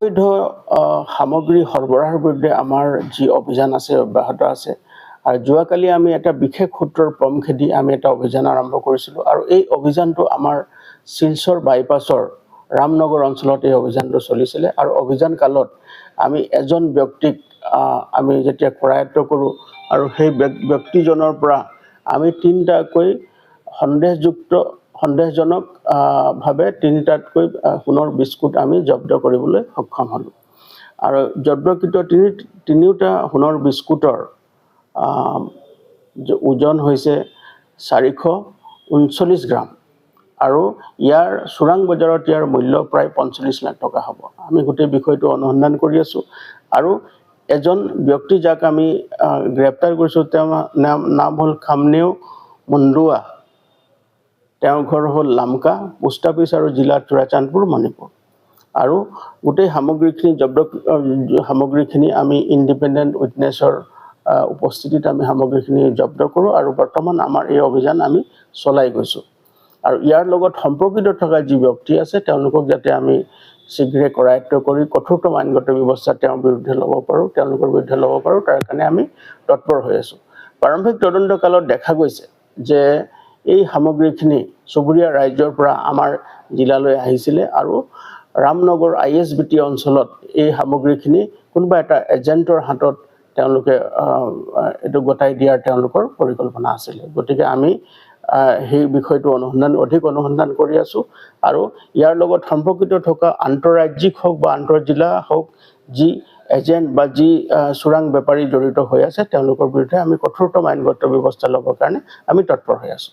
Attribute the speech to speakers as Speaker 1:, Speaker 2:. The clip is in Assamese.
Speaker 1: অবৈধ সামগ্ৰী সৰবৰাহৰ বিৰুদ্ধে আমাৰ যি অভিযান আছে অব্যাহত আছে আৰু যোৱাকালি আমি এটা বিশেষ সূত্ৰৰ পম খেদি আমি এটা অভিযান আৰম্ভ কৰিছিলোঁ আৰু এই অভিযানটো আমাৰ শিলচৰ বাইপাছৰ ৰামনগৰ অঞ্চলত এই অভিযানটো চলিছিলে আৰু অভিযান কালত আমি এজন ব্যক্তিক আমি যেতিয়া কৰায়ত্ব কৰোঁ আৰু সেই ব্যক্তিজনৰ পৰা আমি তিনিটাকৈ সন্দেহজনক ভাৱে তিনিটাতকৈ সোণৰ বিস্কুট আমি জব্দ কৰিবলৈ সক্ষম হ'লোঁ আৰু জব্দকৃত তিনিওটা সোণৰ বিস্কুটৰ ওজন হৈছে 439 গ্ৰাম আৰু ইয়াৰ চোৰাং বজাৰত ইয়াৰ মূল্য প্ৰায় 45 লাখ টকা হ'ব। আমি গোটেই বিষয়টো অনুসন্ধান কৰি আছোঁ আৰু এজন ব্যক্তি যাক আমি গ্ৰেপ্তাৰ কৰিছোঁ তেওঁৰ নাম হ'ল খামনেও মুণ্ডুৱা। তেওঁৰ ঘৰ হ'ল লামকা পোষ্ট অফিচ আৰু জিলা চুৰাচান্দপুৰ মণিপুৰ আৰু গোটেই সামগ্ৰীখিনি আমি ইণ্ডিপেণ্ডেণ্ট উইটনেছৰ উপস্থিতিত আমি সামগ্ৰীখিনি জব্দ কৰোঁ আৰু বৰ্তমান আমাৰ এই অভিযান আমি চলাই গৈছোঁ আৰু ইয়াৰ লগত সম্পৰ্কিত থকা যি ব্যক্তি আছে তেওঁলোকক যাতে আমি শীঘ্ৰে কৰায়ত্ব কৰি কঠোৰতম আইনগত ব্যৱস্থা তেওঁৰ বিৰুদ্ধে তেওঁলোকৰ বিৰুদ্ধে ল'ব পাৰোঁ তাৰ কাৰণে আমি তৎপৰ হৈ আছোঁ। প্ৰাৰম্ভিক তদন্ত কালত দেখা গৈছে যে এই সামগ্ৰীখিনি চুবুৰীয়া ৰাজ্যৰ পৰা আমাৰ জিলালৈ আহিছিলে আৰু ৰামনগৰ ISBT অঞ্চলত এই সামগ্ৰীখিনি কোনোবা এটা এজেণ্টৰ হাতত তেওঁলোকে এইটো গতাই দিয়াৰ তেওঁলোকৰ পৰিকল্পনা আছিলে। গতিকে আমি সেই বিষয়টো অধিক অনুসন্ধান কৰি আছোঁ আৰু ইয়াৰ লগত সম্পৰ্কিত থকা আন্তঃৰাজ্যিক হওক বা আন্তঃজিলা হওক যি এজেণ্ট বা যি চোৰাং বেপাৰী জড়িত হৈ আছে তেওঁলোকৰ বিৰুদ্ধে আমি কঠোৰতম আইনগত ব্যৱস্থা ল'বৰ কাৰণে আমি তৎপৰ হৈ আছোঁ।